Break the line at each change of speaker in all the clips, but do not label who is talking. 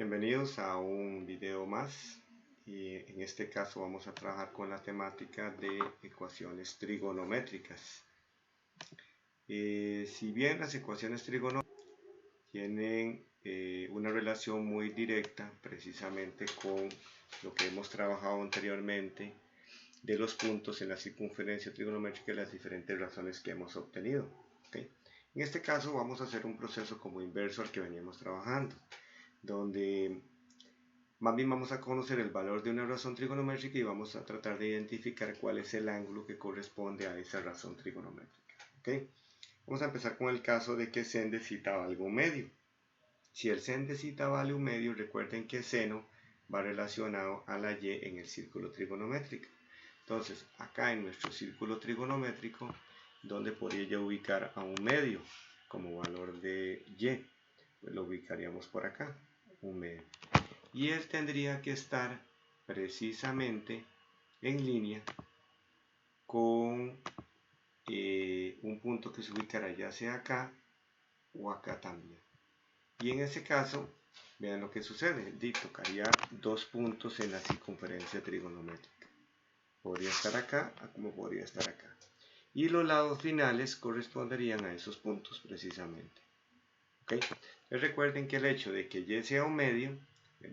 Bienvenidos a un video más y en este caso vamos a trabajar con la temática de ecuaciones trigonométricas. Si bien las ecuaciones trigonométricas tienen una relación muy directa precisamente con lo que hemos trabajado anteriormente de los puntos en la circunferencia trigonométrica y las diferentes razones que hemos obtenido. ¿Okay? En este caso vamos a hacer un proceso como inverso al que veníamos trabajando, donde más bien vamos a conocer el valor de una razón trigonométrica y vamos a tratar de identificar cuál es el ángulo que corresponde a esa razón trigonométrica. ¿Okay? Vamos a empezar con el caso de que sen de cita vale un medio. Si el sen de cita vale un medio, recuerden que seno va relacionado a la y en el círculo trigonométrico. Entonces, acá en nuestro círculo trigonométrico, ¿dónde podría yo ubicar a un medio como valor de y? Pues lo ubicaríamos por acá, un medio. Y él tendría que estar precisamente en línea con un punto que se ubicará ya sea acá o acá también. Y en ese caso, vean lo que sucede. Tocaría dos puntos en la circunferencia trigonométrica. Podría estar acá como podría estar acá. Y los lados finales corresponderían a esos puntos precisamente. ¿Okay? Entonces recuerden que el hecho de que y sea un medio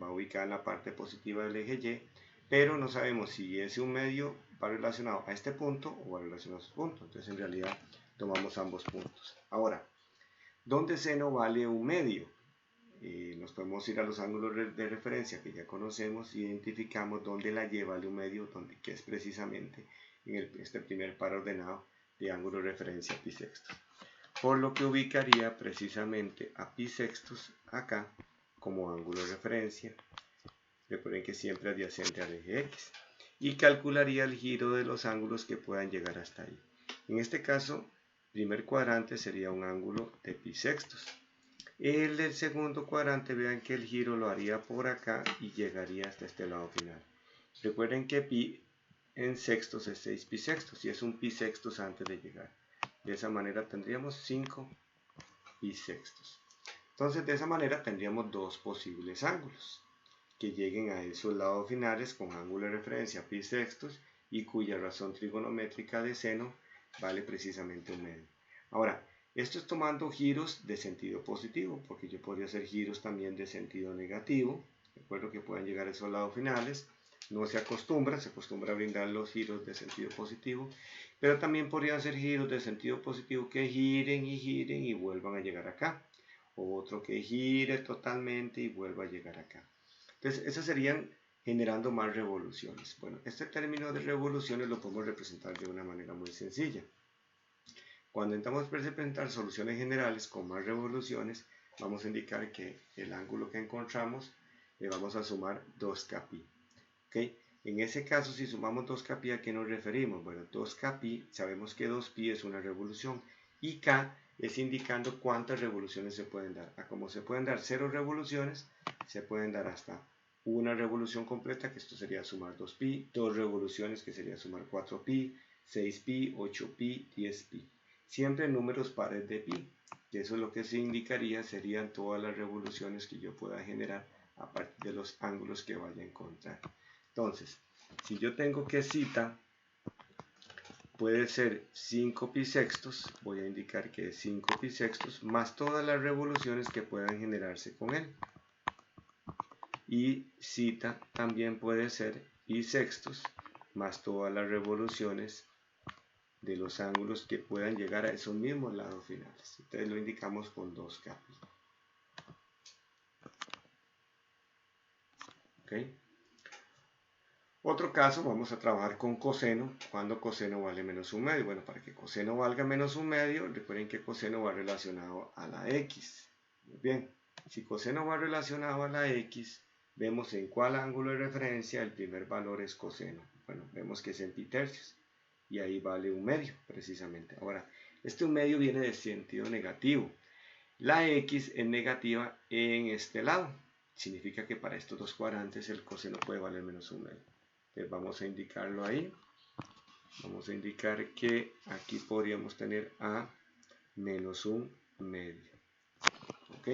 va a ubicar en la parte positiva del eje y, pero no sabemos si ese un medio va relacionado a este punto o va relacionado a este punto. Entonces en realidad tomamos ambos puntos. Ahora, ¿dónde seno vale un medio? Nos podemos ir a los ángulos de referencia que ya conocemos y identificamos dónde la y vale un medio, que es precisamente en este primer par ordenado de ángulo de referencia pi sextos. Por lo que ubicaría precisamente a pi sextos acá como ángulo de referencia. Recuerden que siempre adyacente al eje x. Y calcularía el giro de los ángulos que puedan llegar hasta ahí. En este caso, primer cuadrante sería un ángulo de pi sextos. El del segundo cuadrante, vean que el giro lo haría por acá y llegaría hasta este lado final. Recuerden que pi en sextos es 6 pi sextos y es un pi sextos antes de llegar. De esa manera tendríamos 5 pi sextos. Entonces de esa manera tendríamos dos posibles ángulos que lleguen a esos lados finales con ángulo de referencia pi sextos y cuya razón trigonométrica de seno vale precisamente un medio. Ahora, esto es tomando giros de sentido positivo, porque yo podría hacer giros también de sentido negativo. Recuerdo que pueden llegar a esos lados finales. No se acostumbra a brindar los giros de sentido positivo, pero también podrían ser giros de sentido positivo que giren y vuelvan a llegar acá. O otro que gire totalmente y vuelva a llegar acá. Entonces, esas serían generando más revoluciones. Bueno, este término de revoluciones lo podemos representar de una manera muy sencilla. Cuando intentamos representar soluciones generales con más revoluciones, vamos a indicar que el ángulo que encontramos le vamos a sumar 2kπ. ¿Okay? En ese caso, si sumamos 2kπ, ¿a qué nos referimos? Bueno, 2kπ, sabemos que 2pi es una revolución y k es indicando cuántas revoluciones se pueden dar. Como se pueden dar 0 revoluciones, se pueden dar hasta una revolución completa, que esto sería sumar 2pi, 2 revoluciones, que sería sumar 4pi, 6pi, 8pi, 10pi. Siempre números pares de pi, que eso es lo que se indicaría serían todas las revoluciones que yo pueda generar a partir de los ángulos que vaya a encontrar. Entonces, si yo tengo que cita puede ser 5 pi sextos, voy a indicar que es 5 pi sextos más todas las revoluciones que puedan generarse con él. Y cita también puede ser pi sextos más todas las revoluciones de los ángulos que puedan llegar a esos mismos lados finales. Entonces lo indicamos con 2kπ. ¿Okay? Otro caso, vamos a trabajar con coseno, cuando coseno vale menos un medio. Bueno, para que coseno valga menos un medio, recuerden que coseno va relacionado a la x. Muy bien, si coseno va relacionado a la x, vemos en cuál ángulo de referencia el primer valor es coseno. Bueno, vemos que es en pi tercios y ahí vale un medio precisamente. Ahora, este un medio viene de sentido negativo. La x es negativa en este lado. Significa que para estos dos cuadrantes el coseno puede valer menos un medio. Entonces vamos a indicarlo ahí. Vamos a indicar que aquí podríamos tener a menos un medio. ¿Ok?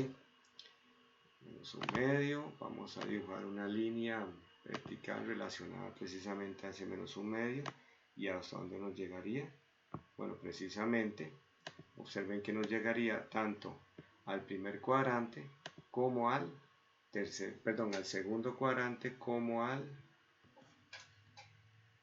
menos 1/2. Vamos a dibujar una línea vertical relacionada precisamente a ese menos 1/2 y hasta dónde nos llegaría. Bueno, precisamente observen que nos llegaría tanto al primer cuadrante como al al segundo cuadrante como al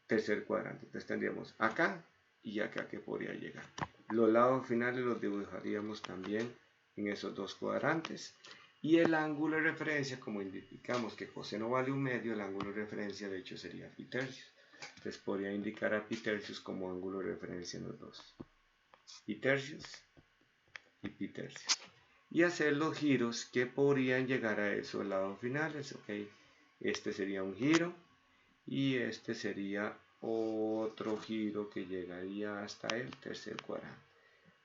tercer cuadrante. Entonces tendríamos acá y acá que podría llegar. Los lados finales los dibujaríamos también en esos dos cuadrantes. Y el ángulo de referencia, como indicamos que coseno vale 1/2, el ángulo de referencia de hecho sería pi tercios. Entonces podría indicar a pi tercios como ángulo de referencia en los dos. Pi tercios y pi tercios. Y hacer los giros que podrían llegar a esos lados finales. ¿Okay? Este sería un giro y este sería otro giro que llegaría hasta el tercer cuadrante.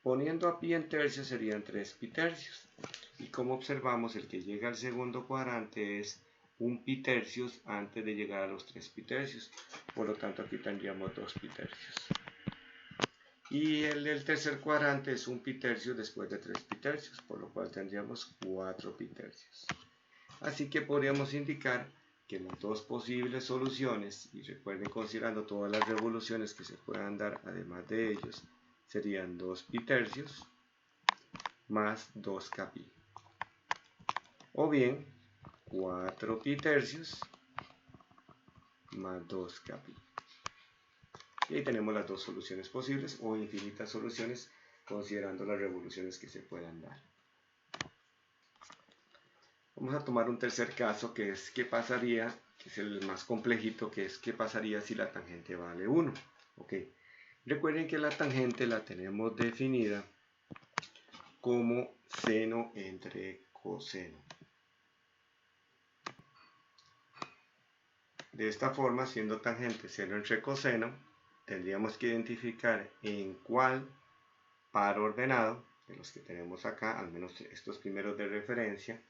Poniendo a pi en tercios serían 3 pi tercios. Y como observamos, el que llega al segundo cuadrante es un pi tercios antes de llegar a los 3 pi tercios. Por lo tanto, aquí tendríamos 2 pi tercios. Y el del tercer cuadrante es un pi tercios después de 3 pi tercios, por lo cual tendríamos 4 pi tercios. Así que podríamos indicar que las dos posibles soluciones, y recuerden considerando todas las revoluciones que se puedan dar además de ellos, serían 2 pi tercios más 2k pi. O bien 4 pi tercios más 2k pi. Y ahí tenemos las dos soluciones posibles o infinitas soluciones considerando las revoluciones que se puedan dar. Vamos a tomar un tercer caso que es qué pasaría, que es el más complejito, que es qué pasaría si la tangente vale 1. Okay. Recuerden que la tangente la tenemos definida como seno entre coseno. De esta forma, siendo tangente seno entre coseno, tendríamos que identificar en cuál par ordenado, de los que tenemos acá, al menos estos primeros de referencia,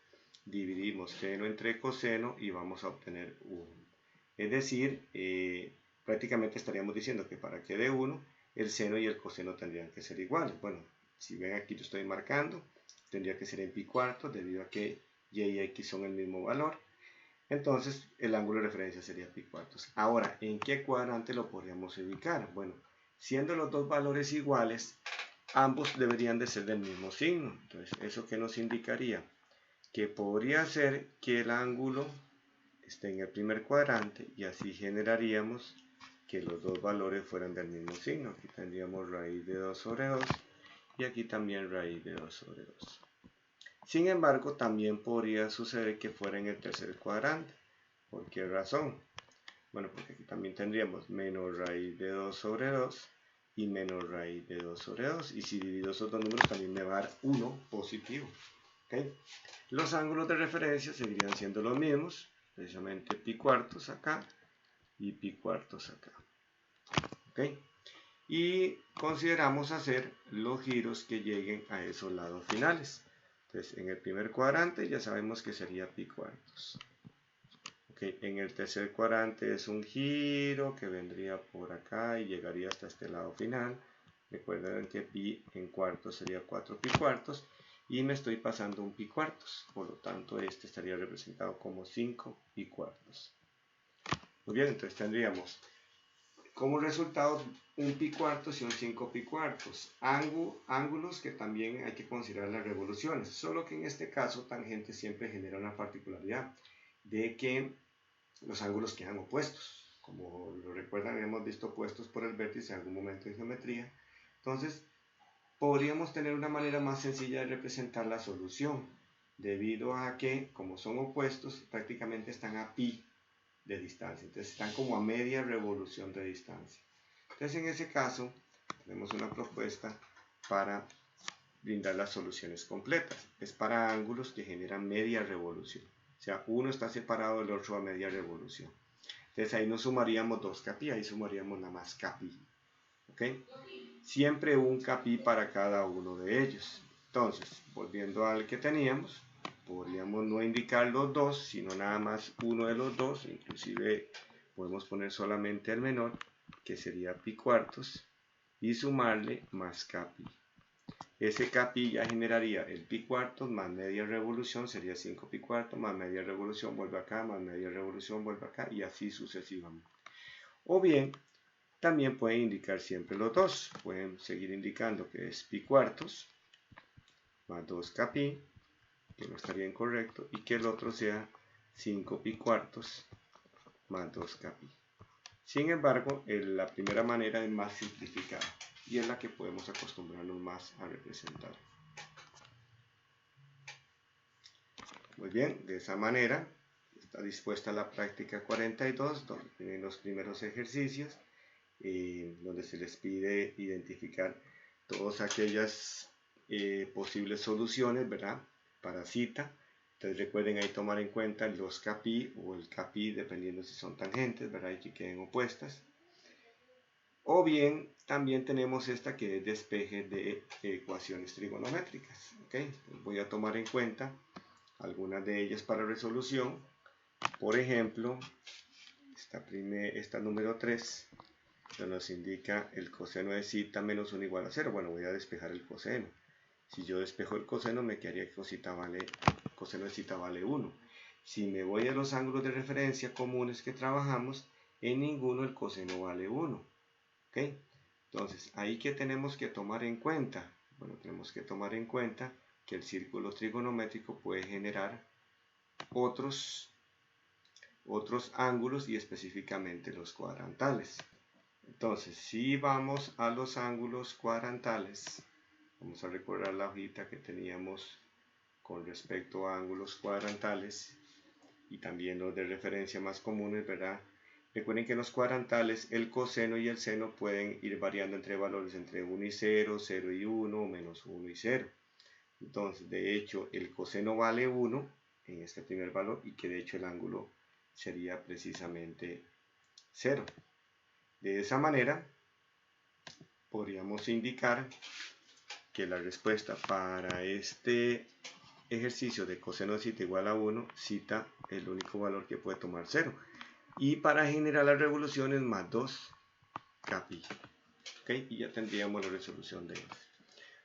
dividimos seno entre coseno y vamos a obtener 1. Es decir, prácticamente estaríamos diciendo que para que dé 1, el seno y el coseno tendrían que ser iguales. Bueno, si ven aquí yo estoy marcando, tendría que ser en pi cuartos debido a que y y x son el mismo valor. Entonces el ángulo de referencia sería pi cuartos. Ahora, ¿en qué cuadrante lo podríamos ubicar? Bueno, siendo los dos valores iguales, ambos deberían de ser del mismo signo. Entonces, ¿eso qué nos indicaría? Que podría ser que el ángulo esté en el primer cuadrante y así generaríamos que los dos valores fueran del mismo signo. Aquí tendríamos raíz de 2 sobre 2 y aquí también raíz de 2 sobre 2. Sin embargo, también podría suceder que fuera en el tercer cuadrante. ¿Por qué razón? Bueno, porque aquí también tendríamos menos raíz de 2 sobre 2 y menos raíz de 2 sobre 2. Y si divido esos dos números también me va a dar 1 positivo. ¿Okay? Los ángulos de referencia seguirían siendo los mismos, precisamente pi cuartos acá y pi cuartos acá. ¿Okay? Y consideramos hacer los giros que lleguen a esos lados finales. Entonces, en el primer cuadrante ya sabemos que sería pi cuartos. Okay, en el tercer cuadrante es un giro que vendría por acá y llegaría hasta este lado final. Recuerden que pi en cuartos sería 4 pi cuartos y me estoy pasando un pi cuartos. Por lo tanto, este estaría representado como 5 pi cuartos. Muy bien, entonces tendríamos como resultado un pi cuartos y un 5 pi cuartos. Ángulos que también hay que considerar las revoluciones. Solo que en este caso tangente siempre genera una particularidad de que los ángulos quedan opuestos. Como lo recuerdan, hemos visto opuestos por el vértice en algún momento en geometría. Entonces, podríamos tener una manera más sencilla de representar la solución, debido a que, como son opuestos, prácticamente están a pi de distancia. Entonces, están como a media revolución de distancia. Entonces, en ese caso, tenemos una propuesta para brindar las soluciones completas. Es para ángulos que generan media revolución. O sea, uno está separado del otro a media revolución. Entonces ahí no sumaríamos 2 kpi, ahí sumaríamos nada más kpi. ¿Ok? Siempre un kpi para cada uno de ellos. Entonces, volviendo al que teníamos, podríamos no indicar los dos, sino nada más uno de los dos. Inclusive podemos poner solamente el menor, que sería pi cuartos, y sumarle más kpi. ese kpi ya generaría el pi cuartos más media revolución, sería 5 pi cuartos, más media revolución vuelve acá, más media revolución vuelve acá, y así sucesivamente. O bien, también pueden indicar siempre los dos, pueden seguir indicando que es pi cuartos más 2 kpi, que no estaría incorrecto, y que el otro sea 5 pi cuartos más 2 kpi. Sin embargo, la primera manera es más simplificada y es la que podemos acostumbrarnos más a representar. Muy bien, de esa manera está dispuesta la práctica 42, donde tienen los primeros ejercicios, donde se les pide identificar todas aquellas posibles soluciones, ¿verdad?, para cita. Entonces recuerden ahí tomar en cuenta los kpi o el kpi, dependiendo si son tangentes, ¿verdad?, y que queden opuestas. O bien también tenemos esta que es despeje de ecuaciones trigonométricas. ¿Okay? Voy a tomar en cuenta algunas de ellas para resolución. Por ejemplo, esta número 3, que nos indica el coseno de cita menos 1 igual a 0. Bueno, voy a despejar el coseno. Si yo despejo el coseno, me quedaría que el coseno de cita vale 1. Si me voy a los ángulos de referencia comunes que trabajamos, en ninguno el coseno vale 1. ¿Okay? Entonces, ahí que tenemos que tomar en cuenta. Bueno, tenemos que tomar en cuenta que el círculo trigonométrico puede generar otros ángulos y específicamente los cuadrantales. Entonces, si vamos a los ángulos cuadrantales, vamos a recordar la hojita que teníamos con respecto a ángulos cuadrantales y también los de referencia más comunes, ¿verdad? Recuerden que en los cuadrantales el coseno y el seno pueden ir variando entre valores entre 1 y 0, 0 y 1, o menos 1 y 0. Entonces, de hecho, el coseno vale 1 en este primer valor y que de hecho el ángulo sería precisamente 0. De esa manera, podríamos indicar que la respuesta para este ejercicio de coseno de cita igual a 1, cita el único valor que puede tomar 0. Y para generar las revoluciones más 2 kpi. ¿Okay? Y ya tendríamos la resolución de este.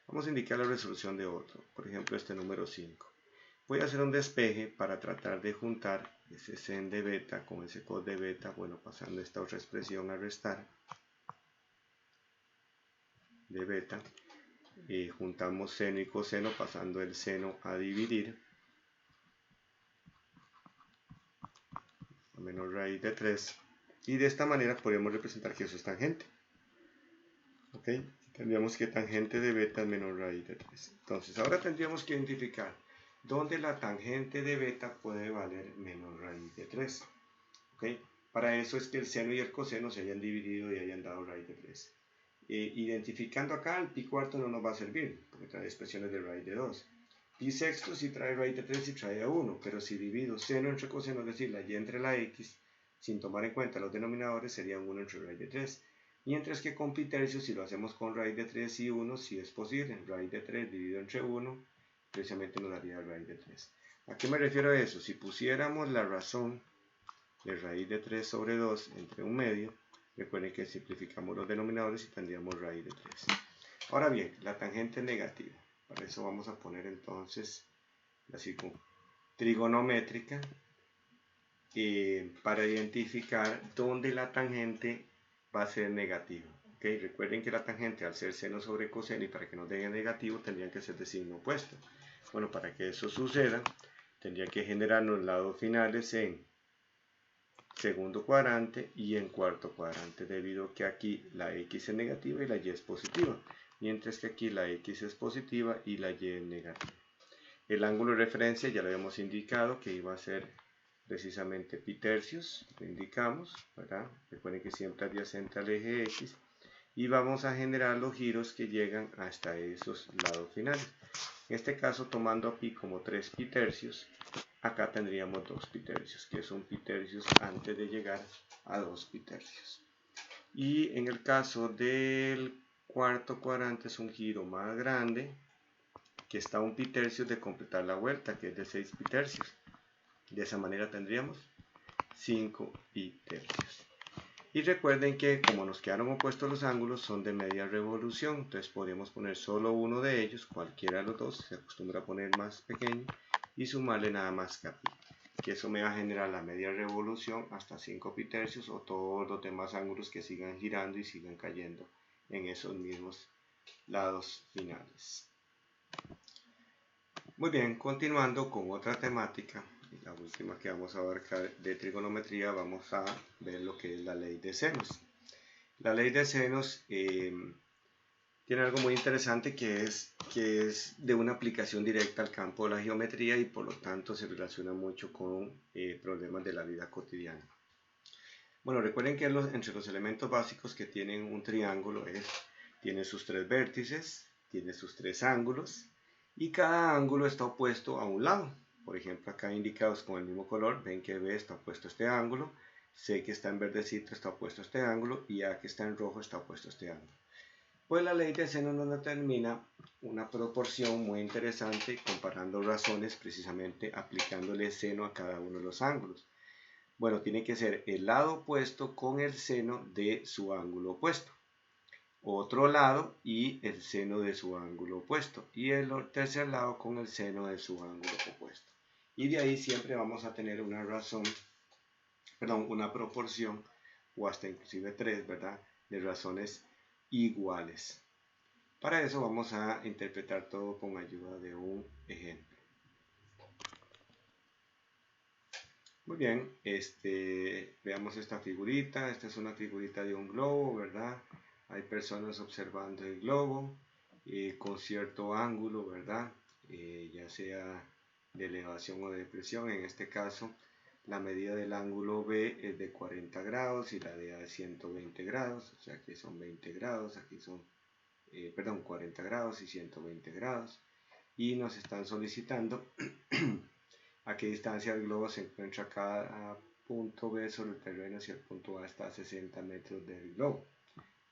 Vamos a indicar la resolución de otro. Por ejemplo, este número 5. Voy a hacer un despeje para tratar de juntar ese sen de beta con ese cos de beta. Bueno, pasando esta otra expresión a restar de beta. Juntamos seno y coseno pasando el seno a dividir. Menos raíz de 3, y de esta manera podemos representar que eso es tangente. ¿Ok? Tendríamos que tangente de beta es menos raíz de 3. Entonces ahora tendríamos que identificar dónde la tangente de beta puede valer menos raíz de 3. ¿Ok? Para eso es que el seno y el coseno se hayan dividido y hayan dado raíz de 3. Identificando acá, el pi cuarto no nos va a servir, porque trae expresiones de raíz de 2. Pi sexto sí trae raíz de 3 y trae a 1, pero si divido seno entre coseno, es decir, la y entre la x, sin tomar en cuenta los denominadores, sería 1 entre raíz de 3. Mientras que con pi tercios, si lo hacemos con raíz de 3 y 1, sí es posible. Raíz de 3 dividido entre 1, precisamente nos daría raíz de 3. ¿A qué me refiero a eso? Si pusiéramos la razón de raíz de 3 sobre 2 entre un medio, recuerden que simplificamos los denominadores y tendríamos raíz de 3. Ahora bien, la tangente negativa. Para eso vamos a poner entonces la trigonométrica para identificar dónde la tangente va a ser negativa. ¿Okay? Recuerden que la tangente al ser seno sobre coseno y para que nos dé negativo tendrían que ser de signo opuesto. Bueno, para que eso suceda tendría que generarnos lados finales en segundo cuadrante y en cuarto cuadrante, debido a que aquí la x es negativa y la y es positiva, mientras que aquí la x es positiva y la y es negativa. El ángulo de referencia ya lo habíamos indicado que iba a ser precisamente pi tercios, lo indicamos, ¿verdad? Recuerden que siempre adyacente al eje x, y vamos a generar los giros que llegan hasta esos lados finales. En este caso, tomando a pi como 3 pi tercios, acá tendríamos 2 pi tercios, que es un pi tercios antes de llegar a 2 pi tercios. Y en el caso del cuarto cuadrante es un giro más grande, que está a un pi tercios de completar la vuelta, que es de 6 pi tercios. De esa manera tendríamos 5 pi tercios. Y recuerden que como nos quedaron opuestos los ángulos, son de media revolución. Entonces podemos poner solo uno de ellos, cualquiera de los dos, se acostumbra a poner más pequeño, y sumarle nada más que pi. Que eso me va a generar la media revolución hasta 5 pi tercios, o todos los demás ángulos que sigan girando y sigan cayendo en esos mismos lados finales. Muy bien, continuando con otra temática, la última que vamos a abarcar de trigonometría, vamos a ver lo que es la ley de senos. La ley de senos tiene algo muy interesante que es de una aplicación directa al campo de la geometría y por lo tanto se relaciona mucho con problemas de la vida cotidiana. Bueno, recuerden que entre los elementos básicos que tienen un triángulo tiene sus 3 vértices, tiene sus 3 ángulos, y cada ángulo está opuesto a un lado. Por ejemplo, acá indicados con el mismo color, ven que B está opuesto a este ángulo, C que está en verdecito está opuesto a este ángulo, y A que está en rojo está opuesto a este ángulo. Pues la ley de seno nos determina una proporción muy interesante comparando razones, precisamente aplicándole seno a cada uno de los ángulos. Bueno, tiene que ser el lado opuesto con el seno de su ángulo opuesto. Otro lado y el seno de su ángulo opuesto. Y el tercer lado con el seno de su ángulo opuesto. Y de ahí siempre vamos a tener una proporción, o hasta inclusive 3, ¿verdad? De razones iguales. Para eso vamos a interpretar todo con ayuda de un ejemplo. Muy bien, veamos esta figurita. Esta es una figurita de un globo, ¿verdad? Hay personas observando el globo con cierto ángulo, ¿verdad? Ya sea de elevación o de depresión. En este caso, la medida del ángulo B es de 40 grados y la de A de 120 grados. O sea, aquí son 20 grados, aquí son, 40 grados y 120 grados. Y nos están solicitando a qué distancia el globo se encuentra cada punto B sobre el terreno si el punto A está a 60 metros del globo.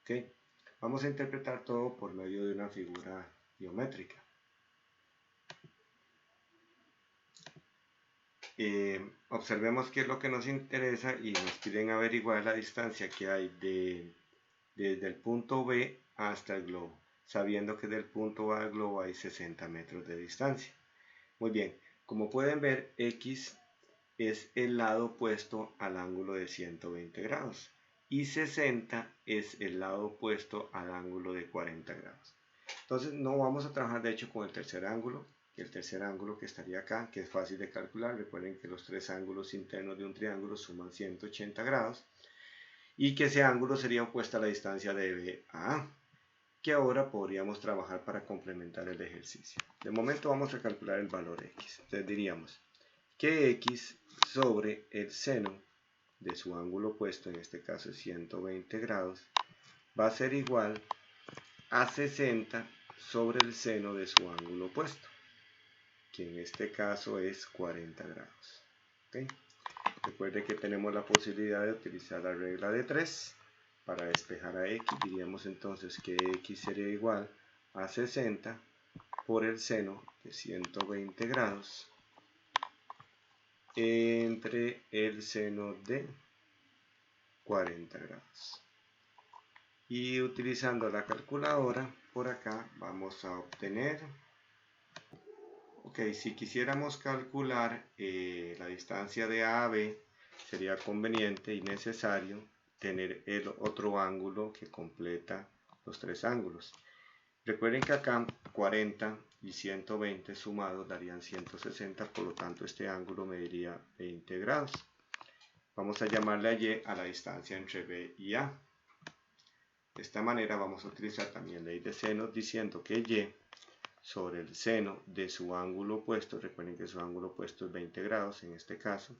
¿Okay? Vamos a interpretar todo por medio de una figura geométrica. Observemos qué es lo que nos interesa y nos piden averiguar la distancia que hay desde el punto B hasta el globo, sabiendo que del punto A al globo hay 60 metros de distancia. Muy bien, como pueden ver, X es el lado opuesto al ángulo de 120 grados y 60 es el lado opuesto al ángulo de 40 grados. Entonces no vamos a trabajar de hecho con el tercer ángulo, que estaría acá, que es fácil de calcular. Recuerden que los 3 ángulos internos de un triángulo suman 180 grados y que ese ángulo sería opuesto a la distancia de B a A, que ahora podríamos trabajar para complementar el ejercicio. De momento vamos a calcular el valor X. Entonces diríamos que X sobre el seno de su ángulo opuesto, en este caso es 120 grados, va a ser igual a 60 sobre el seno de su ángulo opuesto, que en este caso es 40 grados. ¿Okay? Recuerde que tenemos la posibilidad de utilizar la regla de 3 para despejar a X. Diríamos entonces que X sería igual a 60 por el seno de 120 grados entre el seno de 40 grados. Y utilizando la calculadora por acá vamos a obtener, si quisiéramos calcular la distancia de A a B, sería conveniente y necesario tener el otro ángulo que completa los 3 ángulos. Recuerden que acá 40 y 120 sumados darían 160, por lo tanto este ángulo mediría 20 grados. Vamos a llamarle a Y a la distancia entre B y A. De esta manera vamos a utilizar también ley de senos diciendo que Y sobre el seno de su ángulo opuesto, recuerden que su ángulo opuesto es 20 grados en este caso,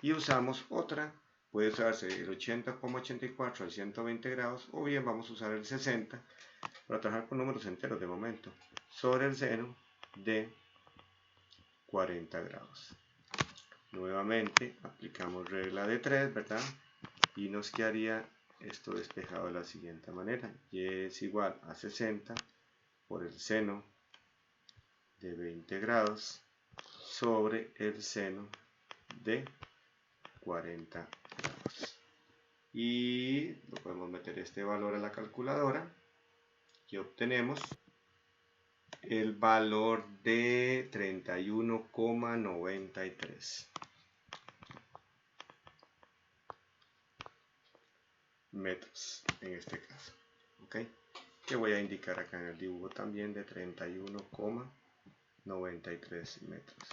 y usamos otra, puede usarse el 80,84 al 120 grados, o bien vamos a usar el 60 para trabajar con números enteros de momento, sobre el seno de 40 grados. Nuevamente aplicamos regla de 3, ¿verdad? Y nos quedaría esto despejado de la siguiente manera. Y es igual a 60 por el seno de 20 grados sobre el seno de 40 grados. y lo podemos meter este valor a la calculadora y obtenemos el valor de 31,93 metros en este caso, ¿ok? Que voy a indicar acá en el dibujo también de 31,93 metros.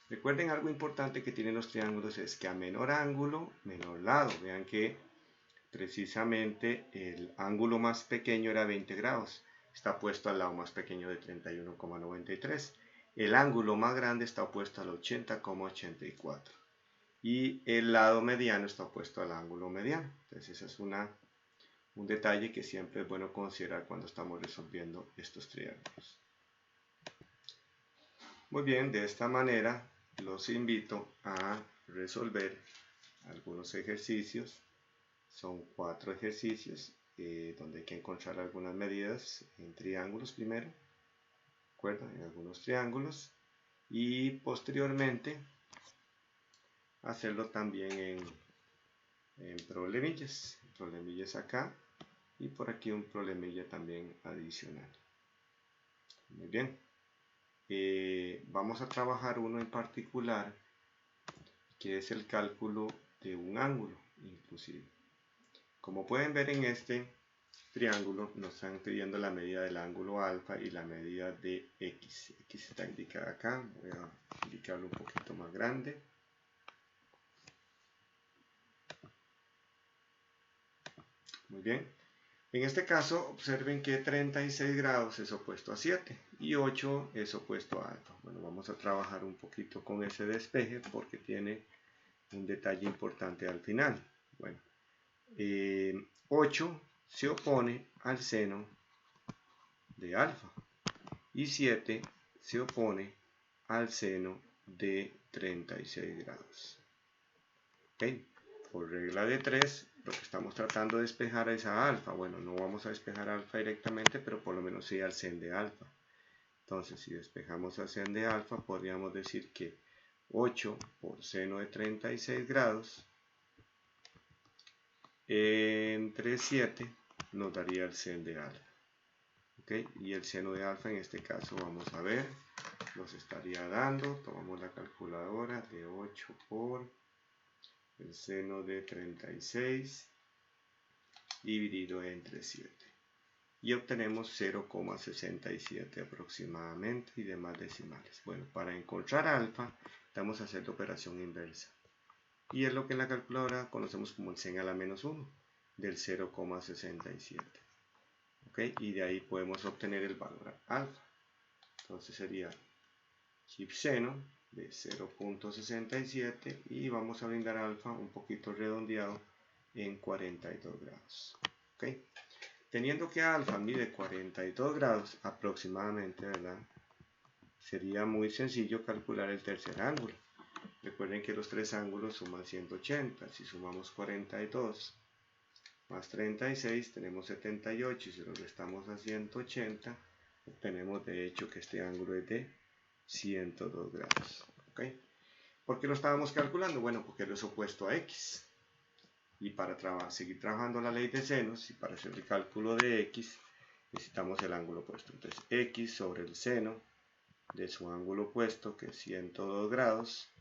Recuerden, algo importante que tienen los triángulos es que a menor ángulo, menor lado. Vean que precisamente el ángulo más pequeño era 20 grados. Está opuesto al lado más pequeño de 31,93. El ángulo más grande está opuesto al 80,84. Y el lado mediano está opuesto al ángulo mediano. Entonces ese es un detalle que siempre es bueno considerar cuando estamos resolviendo estos triángulos. Muy bien, de esta manera los invito a resolver algunos ejercicios. Son 4 ejercicios donde hay que encontrar algunas medidas en triángulos primero, ¿de acuerdo? En algunos triángulos, y posteriormente hacerlo también en problemillas acá, y por aquí un problemilla también adicional. Muy bien. Vamos a trabajar uno en particular, que es el cálculo de un ángulo inclusive. Como pueden ver en este triángulo, nos están pidiendo la medida del ángulo alfa y la medida de x. X está indicada acá, voy a indicarlo un poquito más grande. Muy bien. En este caso, observen que 36 grados es opuesto a 7 y 8 es opuesto a alfa. Bueno, vamos a trabajar un poquito con ese despeje porque tiene un detalle importante al final. Bueno, 8 se opone al seno de alfa y 7 se opone al seno de 36 grados. ¿Okay? Por regla de 3, lo que estamos tratando de despejar es a alfa. Bueno, no vamos a despejar alfa directamente, pero por lo menos sí al seno de alfa. Entonces, si despejamos al seno de alfa, podríamos decir que 8 por seno de 36 grados entre 7 nos daría el seno de alfa. ¿Okay? Y el seno de alfa en este caso vamos a ver, nos estaría dando, tomamos la calculadora, de 8 por el seno de 36 dividido entre 7 y obtenemos 0,67 aproximadamente y demás decimales. Bueno, para encontrar alfa vamos a hacer la operación inversa y es lo que en la calculadora conocemos como el seno a la menos 1 del 0,67. ¿Okay? Y de ahí podemos obtener el valor alfa. Entonces sería seno de 0,67 y vamos a brindar alfa un poquito redondeado en 42 grados. ¿Okay? Teniendo que alfa mide 42 grados aproximadamente, ¿verdad? Sería muy sencillo calcular el tercer ángulo. Recuerden que los tres ángulos suman 180. Si sumamos 42 más 36 tenemos 78 y si lo restamos a 180 obtenemos de hecho que este ángulo es de 102 grados. ¿Okay? ¿Por qué lo estábamos calculando? Bueno, porque es opuesto a x. Y para seguir trabajando la ley de senos y para hacer el cálculo de x necesitamos el ángulo opuesto. Entonces x sobre el seno de su ángulo opuesto, que es 102 grados,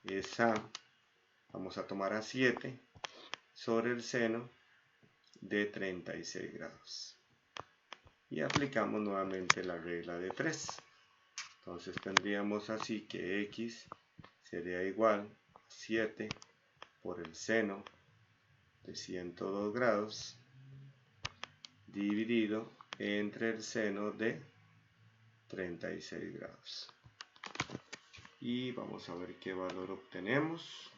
es a, vamos a tomar a 7 sobre el seno de 36 grados. Y aplicamos nuevamente la regla de 3. Entonces tendríamos así que x sería igual a 7 por el seno de 102 grados dividido entre el seno de 36 grados. Y vamos a ver qué valor obtenemos.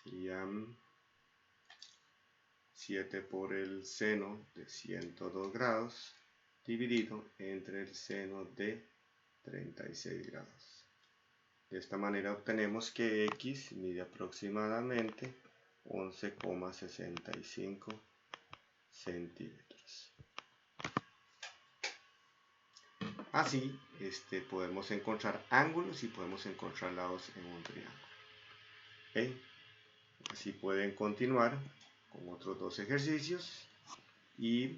Serían 7 por el seno de 102 grados dividido entre el seno de 36 grados. De esta manera obtenemos que x mide aproximadamente 11,65 centímetros. Así podemos encontrar ángulos y podemos encontrar lados en un triángulo. ¿Okay? Así pueden continuar con otros 2 ejercicios y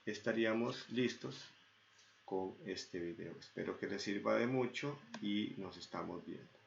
estaríamos listos con este video. Espero que les sirva de mucho y nos estamos viendo.